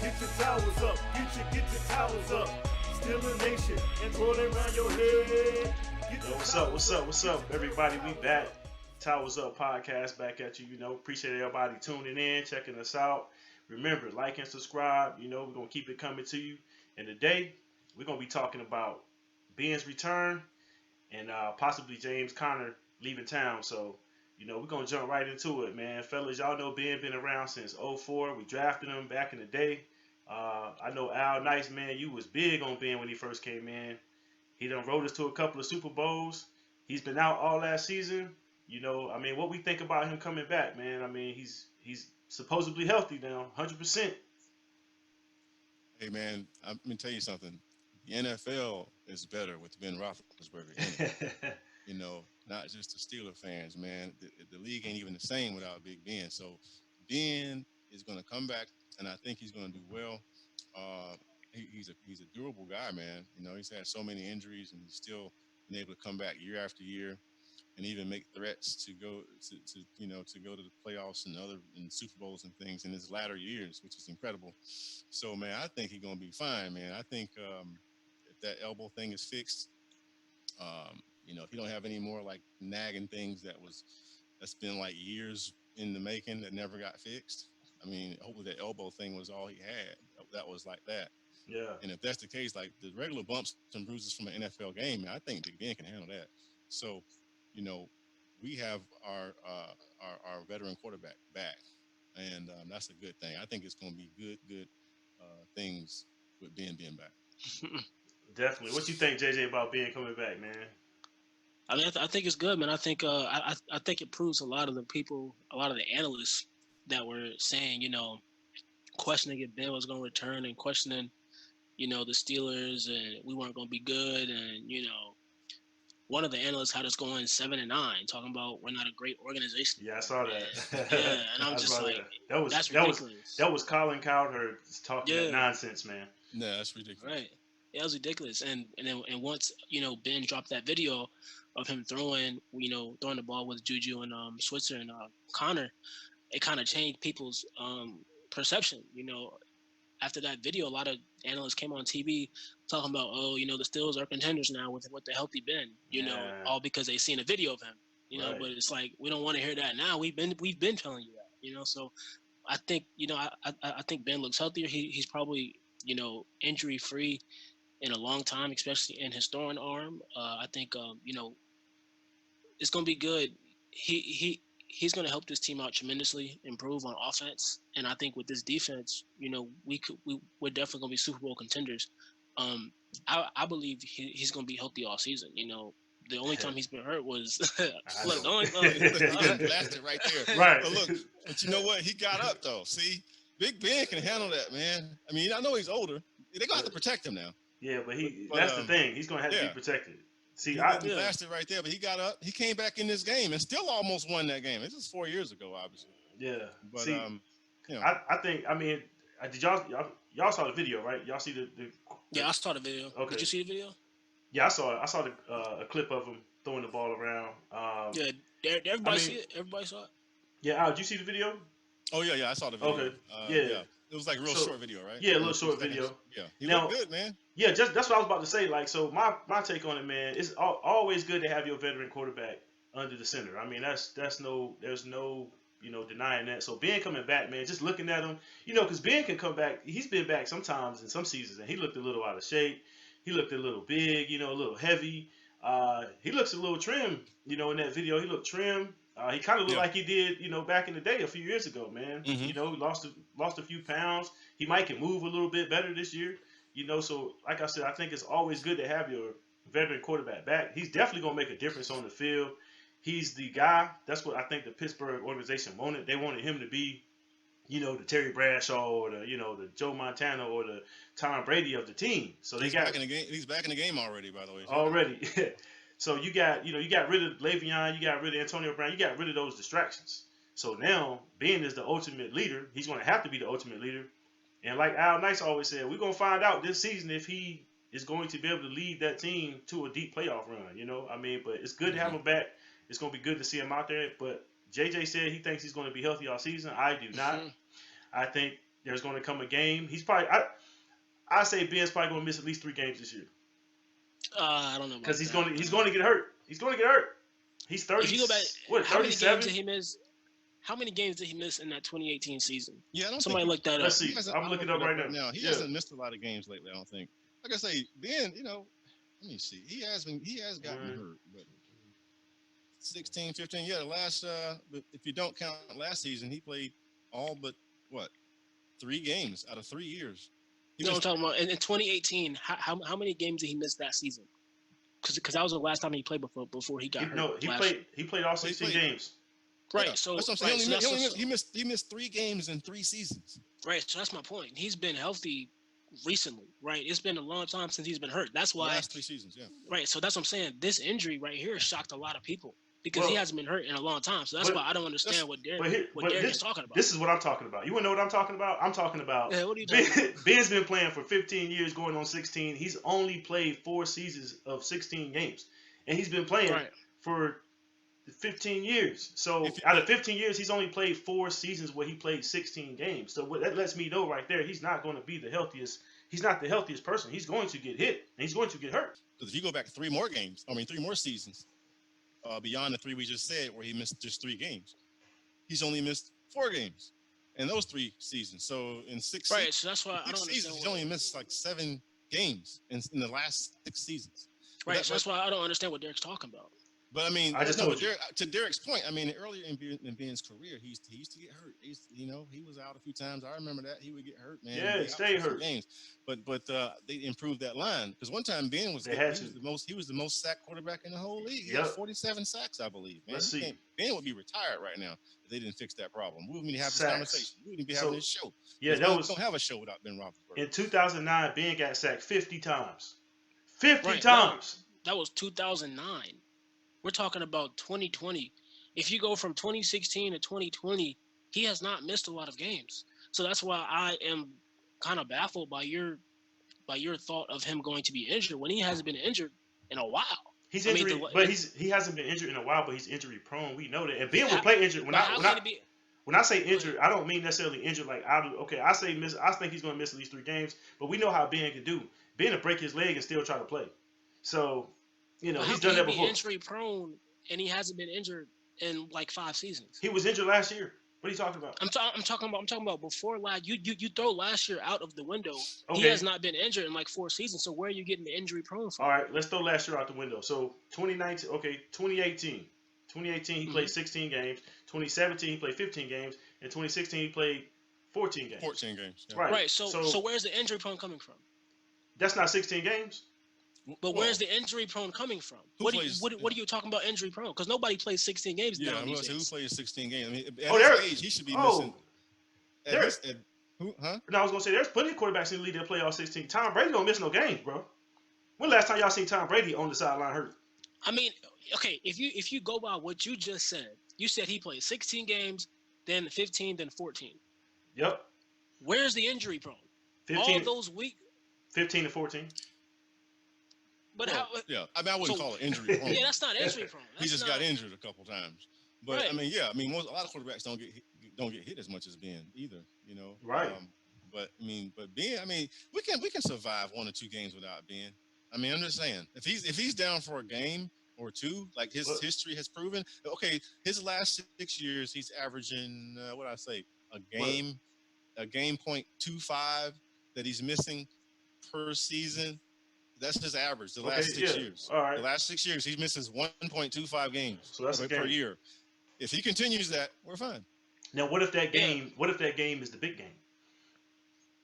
Get your towers up, get your towers up. Still a nation and roll it around your head. Yo, what's up, everybody? We back. Towers Up Podcast back at you. Appreciate everybody tuning in, checking us out. Remember, like and subscribe. We're going to keep it coming to you. And today, we're going to be talking about Ben's return and possibly James Conner leaving town. So, we're going to jump right into it, man. Fellas, y'all know Ben been around since 2004. We drafted him back in the day. I know Al Nice, man, you was big on Ben when he first came in. He done rode us to a couple of Super Bowls. He's been out all last season. What we think about him coming back, man? He's supposedly healthy now, 100%. Hey, man, let me tell you something. The NFL is better with Ben Roethlisberger in it. Not just the Steeler fans, man. The league ain't even the same without Big Ben. So Ben is going to come back, and I think he's going to do well. He's a durable guy, man. He's had so many injuries, and he's still been able to come back year after year, and even make threats to go to go to the playoffs and Super Bowls and things in his latter years, which is incredible. So, man, I think he's gonna be fine, man. I think if that elbow thing is fixed, if you don't have any more like nagging things that's been like years in the making that never got fixed. Hopefully that elbow thing was all he had. That was like that. Yeah. And if that's the case, like the regular bumps and bruises from an NFL game, man, I think Big Ben can handle that. So, we have our veteran quarterback back, and that's a good thing. I think it's going to be good things with Ben being back. Definitely. What you think, JJ, about Ben coming back, man? I think it's good, man. I think I think it proves a lot of the analysts that were saying, questioning if Ben was going to return and questioning, the Steelers and we weren't going to be good, and one of the analysts had us going 7-9, talking about we're not a great organization. Yeah, I saw that. Yeah, and I'm just like, that's ridiculous. That was Colin Cowherd talking that nonsense, man. No, that's ridiculous. Right. Yeah, that was ridiculous. And once, Ben dropped that video of him throwing the ball with Juju and Switzer and Connor, it kind of changed people's perception. After that video, a lot of analysts came on TV talking about, the Steelers are contenders now with the healthy Ben, all because they seen a video of him, Right. But it's like, we don't want to hear that now. We've been telling you that, so I think, I think Ben looks healthier. He's probably, injury free in a long time, especially in his throwing arm. I think, it's going to be good. He's going to help this team out tremendously, improve on offense, and I think with this defense, we're definitely going to be Super Bowl contenders. I believe he's going to be healthy all season. The only time he's been hurt was he got blasted right there. Right. But you know what? He got up though. See, Big Ben can handle that, man. I know he's older. They're gonna have to protect him now. Yeah, but that's the thing. He's gonna have to be protected. See, I blasted right there, but he got up. He came back in this game and still almost won that game. This is 4 years ago, obviously. Yeah. But see, I think did y'all saw the video, right? Y'all see the Yeah, I saw the video. Okay. Did you see the video? Yeah, I saw it. I saw a clip of him throwing the ball around. Everybody see it. Everybody saw it. Yeah, Al, did you see the video? Oh yeah, I saw the video. Okay. Yeah. It was like a real short video, right? Yeah, a little short video. Yeah, he looked good, man. Yeah, that's what I was about to say. Like, so my take on it, man, it's always good to have your veteran quarterback under the center. There's no denying that. So Ben coming back, man, just looking at him, because Ben can come back. He's been back sometimes in some seasons, and he looked a little out of shape. He looked a little big, a little heavy. He looks a little trim, in that video. He looked trim. He kind of looked like he did, back in the day a few years ago, man. Mm-hmm. He lost a few pounds. He can move a little bit better this year, So, like I said, I think it's always good to have your veteran quarterback back. He's definitely going to make a difference on the field. He's the guy. That's what I think the Pittsburgh organization wanted. They wanted him to be, the Terry Bradshaw or the Joe Montana or the Tom Brady of the team. So he's back in the game. He's back in the game already, by the way. Already. So you got rid of Le'Veon, you got rid of Antonio Brown, you got rid of those distractions. So now Ben is the ultimate leader. He's going to have to be the ultimate leader. And like Al Nice always said, we're going to find out this season if he is going to be able to lead that team to a deep playoff run. But it's good to have him back. It's going to be good to see him out there. But JJ said he thinks he's going to be healthy all season. I do not. I think There's going to come a game. He's probably I say Ben's probably going to miss at least 3 games this year. I don't know Because about he's going to get hurt. He's going to get hurt. He's 30. If you go back, what, how many 37? games did he miss? How many games did he miss in that 2018 season? Yeah, I don't Somebody think look that up. Let's see. I'm looking up right now. He Yeah. hasn't missed a lot of games lately. I don't think. Like I say, Ben, let me see. He has gotten hurt, but 16, 15. Yeah, the last. But if you don't count last season, he played all but what 3 games out of 3 years. I'm talking about in 2018. How many games did he miss that season? Because that was the last time he played before he got hurt. No, he played all 16 games. Right, Yeah, so that's what I'm saying. He missed 3 games in 3 seasons. Right, so that's my point. He's been healthy recently, right? It's been a long time since he's been hurt. That's why. The last 3 seasons, yeah. Right, so that's what I'm saying. This injury right here shocked a lot of people because he hasn't been hurt in a long time. So that's why I don't understand what Derek is talking about. This is what I'm talking about. You want to know what I'm talking about? I'm talking about. Yeah, what are you talking about? Ben's been playing for 15 years, going on 16. He's only played 4 seasons of 16 games, and he's been playing for 15 years. So out of 15 years, he's only played 4 seasons where he played 16 games. So what that lets me know right there, he's not going to be the healthiest. He's not the healthiest person. He's going to get hit, and he's going to get hurt. Because if you go back 3 more seasons, beyond the 3 we just said, where he missed just 3 games, he's only missed 4 games in those 3 seasons. So in 6 right, so that's why I don't understand. He's only missed like 7 games in the last 6 seasons. Right, so that's why I don't understand what Derek's talking about. But I mean, to Derek's point, I mean, earlier in Ben's career, he used to get hurt. He was out a few times. I remember that he would get hurt, man. Yeah, stay hurt. Games. But they improved that line because one time Ben was he was the most sacked quarterback in the whole league. He had 47 sacks, I believe. Man, let's see. Ben would be retired right now if they didn't fix that problem. We wouldn't be having this conversation. We wouldn't be having this show. Yeah, we don't have a show without Ben Roethlisberger. In 2009, Ben got sacked 50 times. 50 times. That was 2009. We're talking about 2020. If you go from 2016 to 2020, he has not missed a lot of games. So that's why I am kind of baffled by your thought of him going to be injured when he hasn't been injured in a while. He hasn't been injured in a while, but he's injury prone. We know that. And Ben will play injured. When I say injured, I don't mean necessarily injured like I do. Okay, I think he's going to miss at least 3 games, but we know how Ben can do. Ben will break his leg and still try to play. So, he's done that before. Injury prone, and he hasn't been injured in like 5 seasons. He was injured last year. What are you talking about? I'm talking about before last. You throw last year out of the window. Okay. He has not been injured in like 4 seasons. So where are you getting the injury prone from? All right, let's throw last year out the window. So 2019, okay, 2018. 2018 he played 16 games. 2017 he played 15 games. In 2016 he played 14 games. 14 games. Yeah. Right. So where's the injury prone coming from? That's not 16 games. But where's the injury prone coming from? What are you talking about injury prone? Because nobody plays 16 games now. Yeah, who plays 16 games? I mean, at his age, he should be missing. No, I was gonna say there's plenty of quarterbacks in the league that play all 16. Tom Brady don't miss no games, bro. When last time y'all seen Tom Brady on the sideline hurt? I mean, okay, if you go by what you just said, you said he played 16 games, then 15, then 14. Yep. Where's the injury prone? 15, all those weeks. 15 to 14. But how? Yeah, I mean, I wouldn't call it injury prone. Yeah, that's not injury prone. He just got injured a couple times. But right. I mean, a lot of quarterbacks don't get hit as much as Ben either. Right. But Ben, we can survive 1 or 2 games without Ben. I mean, I'm just saying, if he's down for a game or 2, like his history has proven. Okay, his last 6 years, he's averaging a game 0.25 that he's missing per season. That's his average. The last 6 years. All right. The last 6 years, he misses 1.25 games. So that's per year. If he continues that, we're fine. Now, what if that game? What if that game is the big game?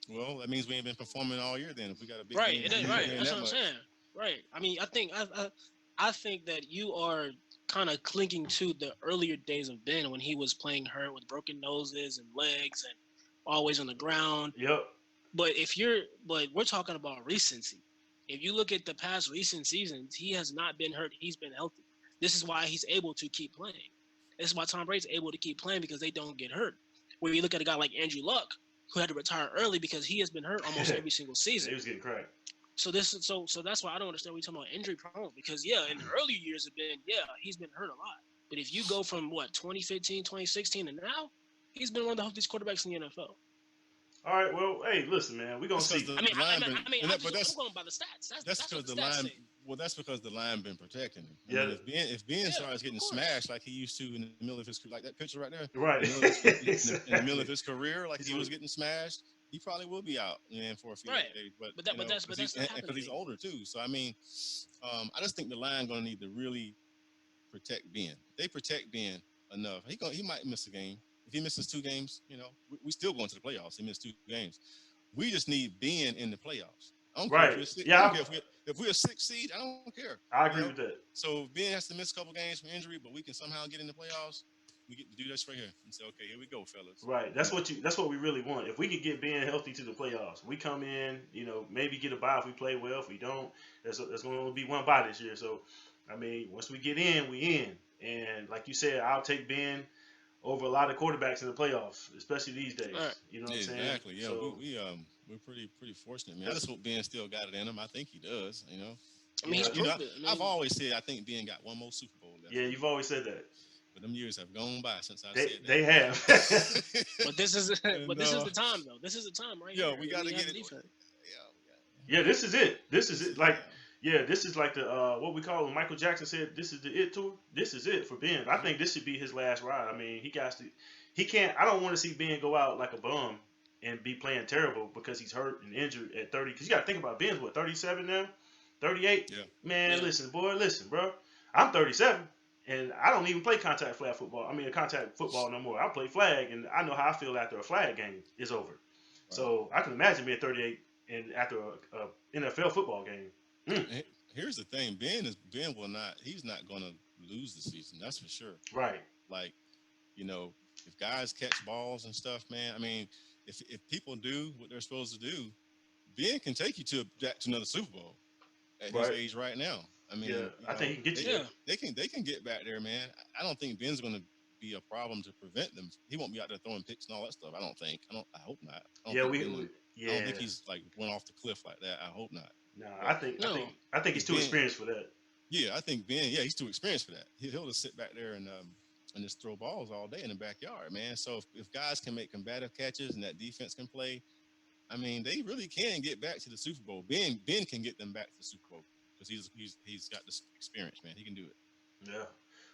Well, that means we ain't been performing all year. Then, if we got a big game, right? That's what I'm saying. Right. I mean, I think that you are kind of clinging to the earlier days of Ben when he was playing hurt with broken noses and legs and always on the ground. Yep. But we're talking about recency. If you look at the past recent seasons, he has not been hurt. He's been healthy. This is why he's able to keep playing. This is why Tom Brady's able to keep playing because they don't get hurt. Where you look at a guy like Andrew Luck, who had to retire early because he has been hurt almost every single season. He was getting cracked. So that's why I don't understand what you're talking about injury prone because in the earlier years he's been hurt a lot. But if you go from 2015, 2016 and now, he's been one of the healthiest quarterbacks in the NFL. All right. Well, hey, listen, man. We're gonna That's because see. the line been, but I'm going by the stats. that's That's what because the the stats line. say. Well, that's because the line been protecting him. I Yeah. mean, if Ben Yeah, starts of getting course. smashed like he used to in the middle of his like that picture right there, Right. in the middle of in the middle of Exactly. his career, like He's he was getting smashed, he probably will be out, man, for a few Right. days. But But you know, but that's not happening because he's anymore. older too. So I mean, I just think the line gonna need to really protect Ben. If they protect Ben enough, he might miss a game. If he misses 2 games, you know, we still going to the playoffs. He missed 2 games. We just need Ben in the playoffs. I don't care if right. we're six, I don't Yeah. care if we're a 6 seed. I don't care. I You agree know. with that. So if Ben has to miss a couple games from injury, but we can somehow get in the playoffs. We get to do this right here and say, okay, here we go, fellas. Right. You know. That's what we really want. If we could get Ben healthy to the playoffs, we come in, maybe get a bye if we play well. If we don't, there's going to be one bye this year. So, I mean, once we get in, we in. And like you said, I'll take Ben over a lot of quarterbacks in the playoffs, especially these days. All right. You know what I'm saying? Exactly. Yeah, So, we're pretty fortunate, man. I just hope Ben still got it in him. I think he does. You know. I mean, he's yeah, You know, proved it. I I've mean, always said I think Ben got one more Super Bowl left yeah, in him. you've always said that. But them years have gone by since I said They have. that. but this is and the time though. This is the time right yo, here. we got to have get a it. defense. Yeah, this is it. This is This it. is the Like, time. yeah, this is like the what we call when Michael Jackson said, "This is the it tour." This is it for Ben. I think this should be his last ride. I mean, he got to. He can't. I don't want to see Ben go out like a bum and be playing terrible because he's hurt and injured at 30. Because you got to think about Ben's what 37 now, 38. Yeah. Man, Yeah. listen, boy, listen, bro. I'm 37 and I don't even play contact flag football. I mean, contact football no more. I play flag, and I know how I feel after a flag game is over. Right. So I can imagine being 38 and after a NFL football game. Mm, Here's the thing: Ben will not. He's not going to lose the season. That's for sure. right. Like, you know, if guys catch balls and stuff, man. I mean, if people do what they're supposed to do, Ben can take you to another Super Bowl at his Right. age right now. I mean, Yeah, I think he can get you they, there. Yeah. they can get back there, man. I don't think Ben's going to be a problem to prevent them. He won't be out there throwing picks and all that stuff. I don't think. I hope not. Yeah, I don't yeah. think he's like went off the cliff like that. I hope not. Nah, But No. I think he's too Ben, experienced for that. yeah, I think Ben. Yeah, he's too experienced for that. He'll just sit back there and just throw balls all day in the backyard, man. So if guys can make combative catches and that defense can play, I mean, they really can get back to the Super Bowl. Ben can get them back to the Super Bowl because he's got this experience, man. He can do it. Yeah.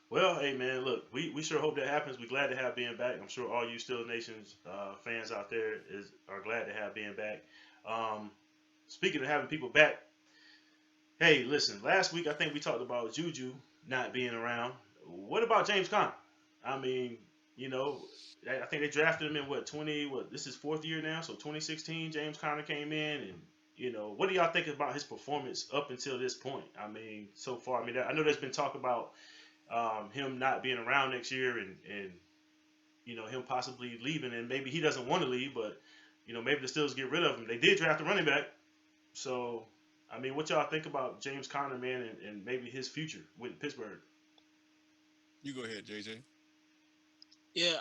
Well, hey man, look, we sure hope that happens. We're glad to have Ben back. I'm sure all you Steelers Nations fans out there are glad to have Ben back. Um, Speaking of having people back, hey, listen, last week I think we talked about Juju not being around. What about James Conner? I mean, you know, I think they drafted him in this is fourth year now, so 2016 James Conner came in, and what do y'all think about his performance up until this point? I mean, so far, I mean, I know there's been talk about him not being around next year, and him possibly leaving, and maybe he doesn't want to leave, but maybe the Steelers get rid of him. They did draft a running back, so I mean, what y'all think about James Conner, man, and maybe his future with Pittsburgh? You go ahead, JJ. Yeah.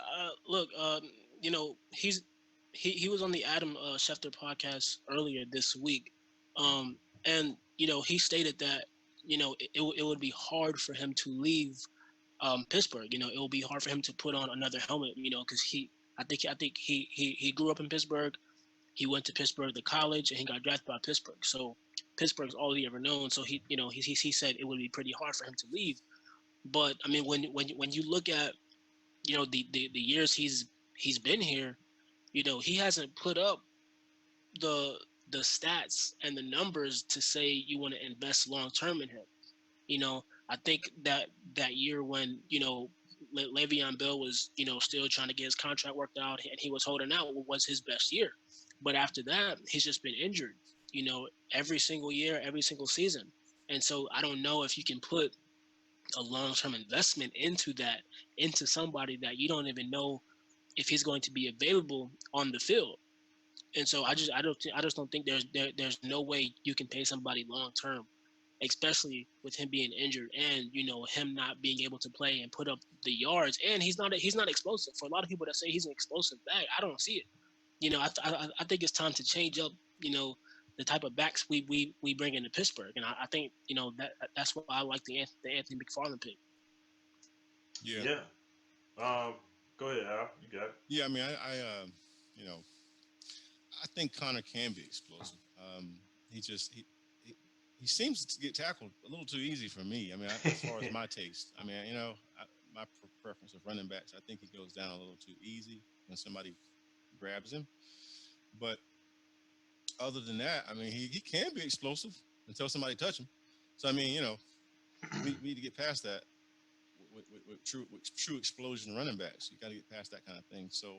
Look. He was on the Adam Schefter podcast earlier this week, and he stated that it would be hard for him to leave Pittsburgh. It will be hard for him to put on another helmet. Because I think he grew up in Pittsburgh. He went to Pittsburgh to college, and he got drafted by Pittsburgh. So Pittsburgh's all he ever known. So he said it would be pretty hard for him to leave. But I mean, when you look at the years he's been here, he hasn't put up the stats and the numbers to say you want to invest long term in him. I think that year when Le'Veon Bell was still trying to get his contract worked out and he was holding out was his best year. But after that, he's just been injured, every single year, every single season. And so I don't know if you can put a long-term investment into somebody that you don't even know if he's going to be available on the field. And so I just don't think there's no way you can pay somebody long-term, especially with him being injured and him not being able to play and put up the yards. And he's not explosive. For a lot of people that say he's an explosive back, I don't see it. I think it's time to change up, the type of backs we bring into Pittsburgh, and I think that's why I like the Anthony McFarland pick. Yeah. Yeah. Go ahead, Al. You got it. Yeah, I mean, you know, I think Connor can be explosive. He just he seems to get tackled a little too easy for me. I mean, as far as my taste, I mean, my preference of running backs, I think he goes down a little too easy when somebody grabs him. But other than that, I mean, he can be explosive until somebody touch him. So I mean, we need to get past that with true explosion running backs. You got to get past that kind of thing. So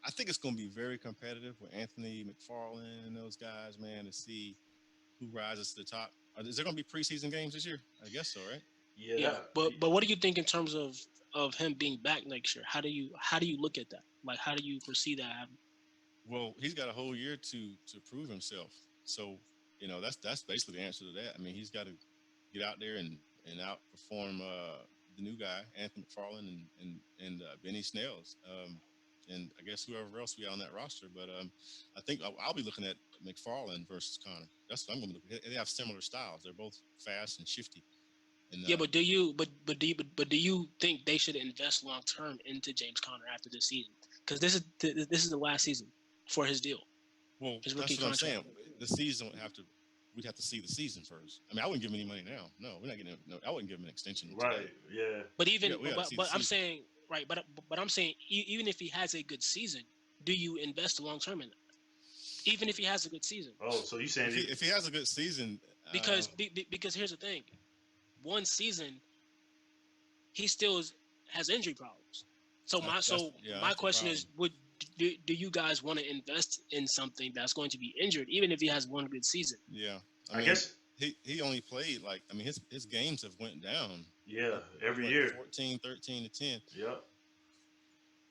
I think it's going to be very competitive with Anthony McFarland and those guys, man, to see who rises to the top. Is there going to be preseason games this year? I guess so, right? Yeah, but what do you think in terms of him being back next year? How do you look at that? Like, how do you foresee that happening? Well, he's got a whole year to prove himself. So, that's basically the answer to that. I mean, he's got to get out there and outperform the new guy, Anthony McFarland and Benny Snells, and I guess whoever else we on that roster. But I think I'll be looking at McFarland versus Connor. That's what I'm going to look at. They have similar styles. They're both fast and shifty. And, yeah, but do you think they should invest long term into James Conner after this season? Because this is the last season for his deal. Well, his that's rookie what contract. I'm saying. The season we'd have to see the season first. I mean, I wouldn't give him any money now. No, we're not getting. No, I wouldn't give him an extension. Right. Today. Yeah. But even, Yeah, but I'm saying, right. But I'm saying, even if he has a good season, do you invest long term in that? Even if he has a good season. Oh, so you saying if he has a good season? Because here's the thing, one season, he still has injury problems. So my question is, do you guys want to invest in something that's going to be injured, even if he has one good season? Yeah, I guess he only played his games have went down. Yeah, every year. 14, 13 to 10. Yep.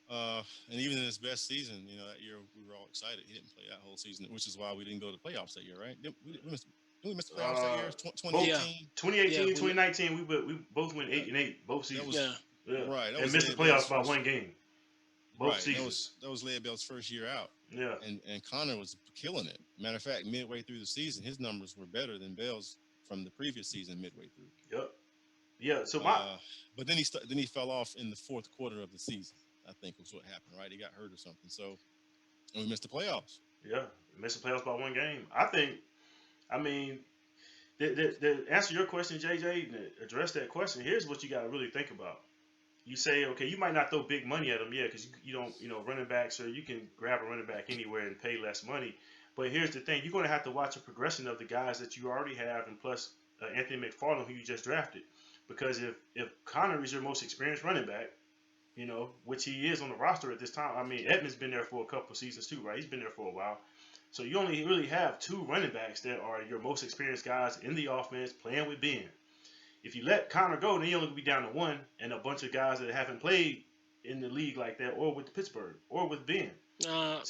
And even in his best season, that year we were all excited. He didn't play that whole season, which is why we didn't go to the playoffs that year, right? We missed the playoffs that year. 2018. 2018, 2019, we both went 8-8 both seasons. Yeah. Right. And missed the playoffs by one game. Both seasons. That was Le'Veon's first year out. Yeah. And Connor was killing it. Matter of fact, midway through the season, his numbers were better than Bell's from the previous season midway through. Yep. Yeah. So but then he fell off in the fourth quarter of the season. I think was what happened, right? He got hurt or something. So, and we missed the playoffs. Yeah, missed the playoffs by one game. I mean, to answer your question, JJ, to address that question, here's what you got to really think about. You say, okay, you might not throw big money at them, because you don't, running backs, or you can grab a running back anywhere and pay less money. But here's the thing: you're going to have to watch the progression of the guys that you already have, and plus Anthony McFarland, who you just drafted. Because if Connor is your most experienced running back, which he is on the roster at this time. I mean, Edmonds been there for a couple of seasons too, right? He's been there for a while. So you only really have two running backs that are your most experienced guys in the offense playing with Ben. If you let Connor go, then you're only going to be down to one and a bunch of guys that haven't played in the league like that, or with Pittsburgh, or with Ben. But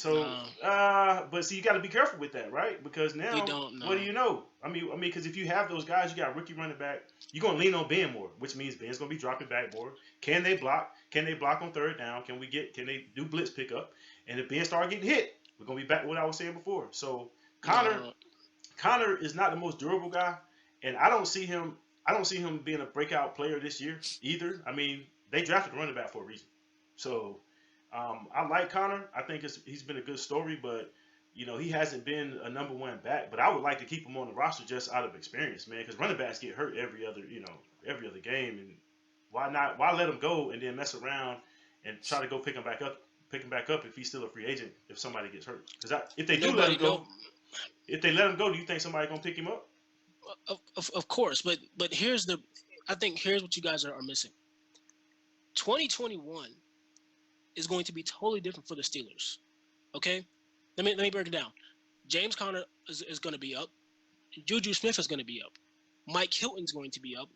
see, you got to be careful with that, right? Because now, what do you know? I mean, because if you have those guys, you got a rookie running back, you're going to lean on Ben more, which means Ben's going to be dropping back more. Can they block? Can they block on third down? Can they do blitz pickup? And if Ben start getting hit, we're going to be back to what I was saying before. So Connor is not the most durable guy, and I don't see him being a breakout player this year either. I mean, they drafted a running back for a reason. So I like Connor. I think he's been a good story, but he hasn't been a number one back. But I would like to keep him on the roster just out of experience, man, because running backs get hurt every other game, and why let him go and then mess around and try to go pick him back up if he's still a free agent if somebody gets hurt? Because if they let him go, do you think somebody's gonna pick him up? Of course, but I think here's what you guys are missing. 2021 is going to be totally different for the Steelers. Okay, let me break it down. James Conner is going to be up. Juju Smith is going to be up. Mike Hilton's going to be up.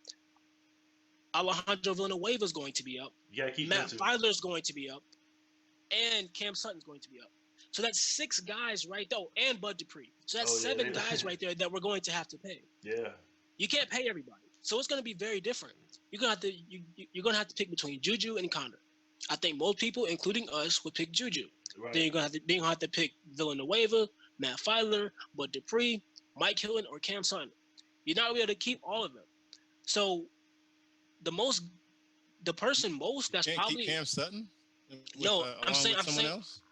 Alejandro Villanueva is going to be up. Matt Filer is going to be up, and Cam Sutton's going to be up. So that's 6 guys right there, and Bud Dupree. So that's 7 guys right there that we're going to have to pay. Yeah. You can't pay everybody, so it's going to be very different. You're going to have to pick between Juju and Conner. I think most people, including us, would pick Juju. Right. Then you're going to have to pick Villanueva, Matt Filer, Bud Dupree, Mike Hilton, or Cam Sutton. You're not going to be able to keep all of them. So the person most that's probably keep Cam Sutton.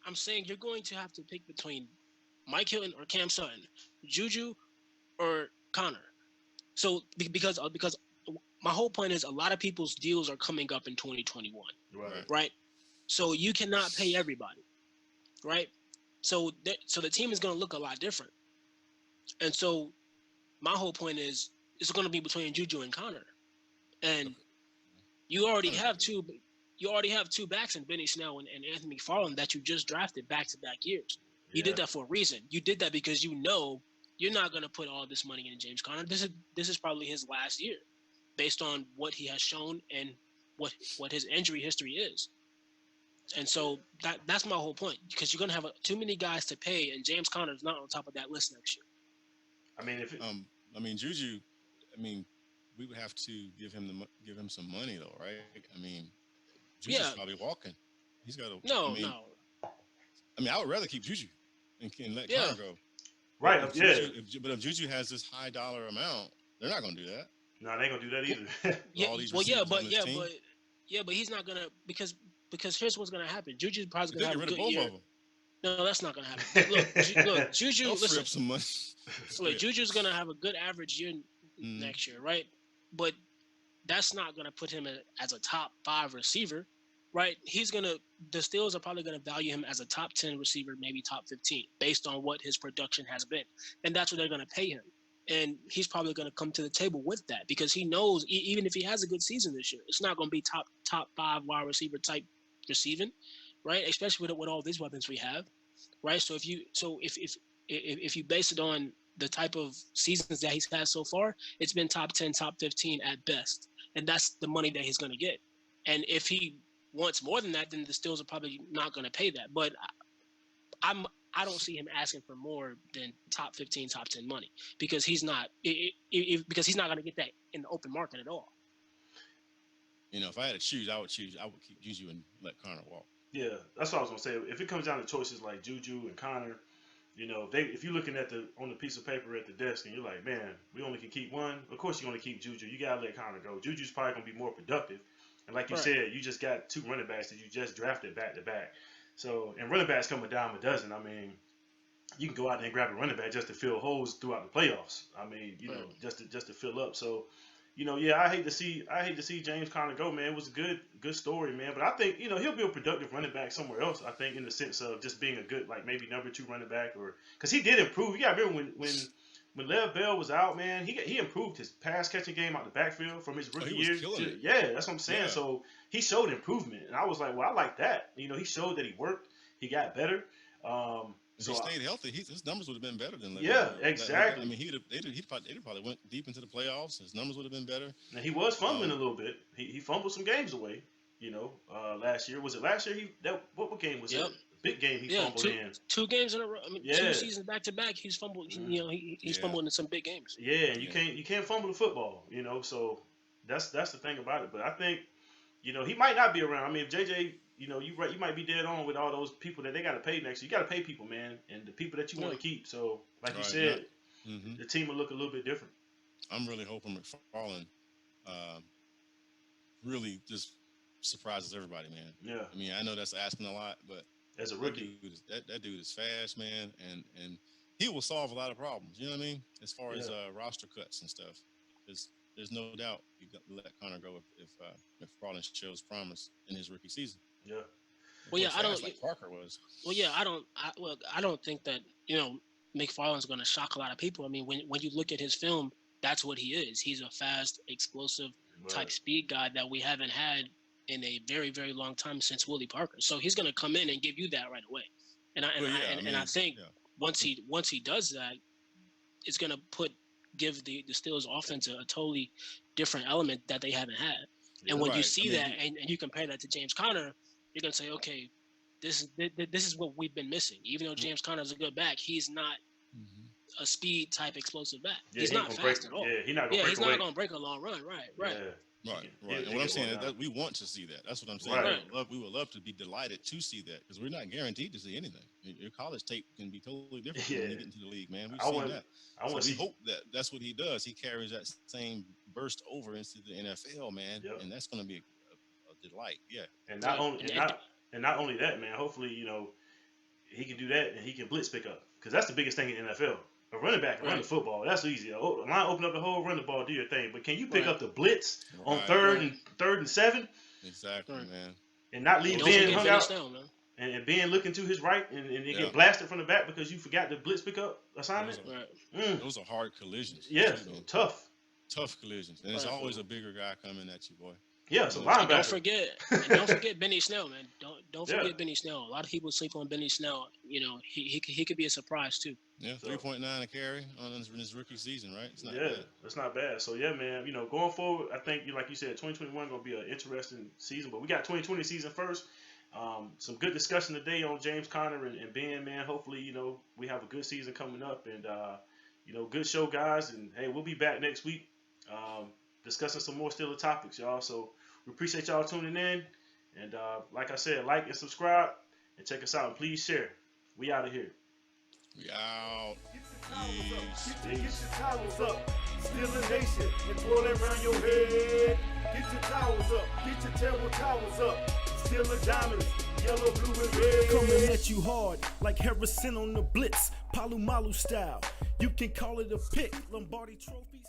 I'm saying you're going to have to pick between Mike Hilton or Cam Sutton, Juju or Connor. So because my whole point is a lot of people's deals are coming up in 2021, Right. right? So you cannot pay everybody, right? So the team is going to look a lot different. And so my whole point is it's going to be between Juju and Connor. And you already have two backs in Benny Snell and Anthony McFarland that you just drafted back-to-back years. You did that for a reason. You did that because you know you're not going to put all this money in James Conner. This is probably his last year based on what he has shown and what his injury history is. And so that's my whole point, because you're going to have too many guys to pay, and James Conner is not on top of that list next year. I mean, Juju, we would have to give him some money though, right? I mean, Juju's probably walking. He's got to. No. I would rather keep Juju and let Connor go. Right. But if Juju has this high dollar amount, they're not going to do that. No, they ain't gonna do that either. But he's not gonna, because here's what's gonna happen. Juju's probably gonna have a good year. Of them. No, that's not gonna happen. Look, Juju. Listen, some money. Look, Juju's gonna have a good average year next year, right? But that's not gonna put him as a top 5 receiver, right? The Steelers are probably gonna value him as a top 10 receiver, maybe top 15, based on what his production has been, and that's what they're gonna pay him. And he's probably going to come to the table with that, because he knows even if he has a good season this year, it's not going to be top 5 wide receiver type receiving, right? Especially with all these weapons we have, right? So if you base it on the type of seasons that he's had so far, it's been top 10, top 15 at best, and that's the money that he's going to get. And if he wants more than that, then the Steelers are probably not going to pay that. But I don't see him asking for more than top 15, top 10 money, because he's not going to get that in the open market at all. If I had to choose, I would keep Juju and let Connor walk. Yeah, that's what I was gonna say. If it comes down to choices like Juju and Connor, if you're looking on the piece of paper at the desk and you're like, man, we only can keep one. Of course, you want to keep Juju. You gotta let Connor go. Juju's probably gonna be more productive. And like you said, you just got 2 running backs that you just drafted back to back. So, and running backs come a dime a dozen. I mean, you can go out there and grab a running back just to fill holes throughout the playoffs. I mean, just to fill up. So, I hate to see James Conner go, man. It was a good story, man. But I think, he'll be a productive running back somewhere else. I think, in the sense of just being a good, like, maybe number 2 running back, or because he did improve. You got to remember when Lev Bell was out, man, he improved his pass catching game out the backfield from his rookie year. That's what I'm saying. Yeah. So he showed improvement, and I was like, well, I like that. He showed that he worked. He got better. If he stayed healthy, his numbers would have been better than Lev. Yeah, exactly. I mean, they'd probably went deep into the playoffs. His numbers would have been better. And he was fumbling a little bit. He fumbled some games away. Last year, was it last year? What game was it? Big game he fumbled in. 2 games in a row. I mean, 2 seasons back to back. He's fumbled. He's fumbled in some big games. Yeah, and you can't fumble the football. So that's the thing about it. But I think he might not be around. I mean, if JJ, you might be dead on with all those people that they got to pay next year. You got to pay people, man, and the people that you want to keep. So like you said, the team will look a little bit different. I'm really hoping McFarland really just surprises everybody, man. Yeah. I mean, I know that's asking a lot, but as a rookie, that dude is fast, man, and he will solve a lot of problems. You know what I mean? As far as roster cuts and stuff, there's no doubt you got to let Connor go if McFarland shows promise in his rookie season. Yeah. Well, yeah, I don't. Like Parker was. Well, yeah, I don't think that McFarland's going to shock a lot of people. I mean, when you look at his film, that's what he is. He's a fast, explosive type speed guy that we haven't had in a very, very long time since Willie Parker. So he's going to come in and give you that right away. And I think once he does that, it's going to give the Steelers offense a totally different element that they haven't had. And when you see that and you compare that to James Conner, you're going to say, okay, this is what we've been missing. Even though James Conner is a good back, he's not a speed type explosive back. Yeah, he's not fast at all. Yeah, he's not going to break a long run. Right. Yeah. Right. And what I'm saying is that we want to see that. That's what I'm saying. Right. We would love to be delighted to see that, because we're not guaranteed to see anything. Your college tape can be totally different when you get into the league, man. We've seen that. We hope that that's what he does. He carries that same burst over into the NFL, man, and that's going to be a delight. Yeah. And not only that, man. Hopefully, he can do that and he can blitz pick up, because that's the biggest thing in the NFL. A running back can run the football. That's easy. A line open up the hole, run the ball, do your thing. But can you pick up the blitz on third and 7? Exactly, man. And not leave Don't Ben forget hung Benny out. Snell, man. And Ben looking to his right and they get blasted from the back because you forgot the blitz pickup assignment. Those are hard collisions. Yeah, tough collisions. And it's always a bigger guy coming at you, boy. Yeah, it's a linebacker. Don't forget Benny Snell, man. Don't forget Benny Snell. A lot of people sleep on Benny Snell. You know, he could be a surprise too. Yeah, 3.9 a carry on his rookie season, right? It's not bad. That's not bad. So yeah, man. You know, going forward, I think like you said, 2021 gonna be an interesting season. But we got 2020 season first. Some good discussion today on James Conner and Ben, man. Hopefully, you know, we have a good season coming up, and you know, good show, guys. And hey, we'll be back next week. Discussing some more Steelers topics, y'all. So we appreciate y'all tuning in. And like I said, like and subscribe and check us out. And please share. We out of here. We out. Get your towels up. Steelers Nation and twirl it around your head. Get your towels up. Get your terrible towels up. Steelers diamonds, yellow, blue, and red. Coming at you hard like Harrison on the blitz. Palu Malu style. You can call it a pick. Lombardi trophies.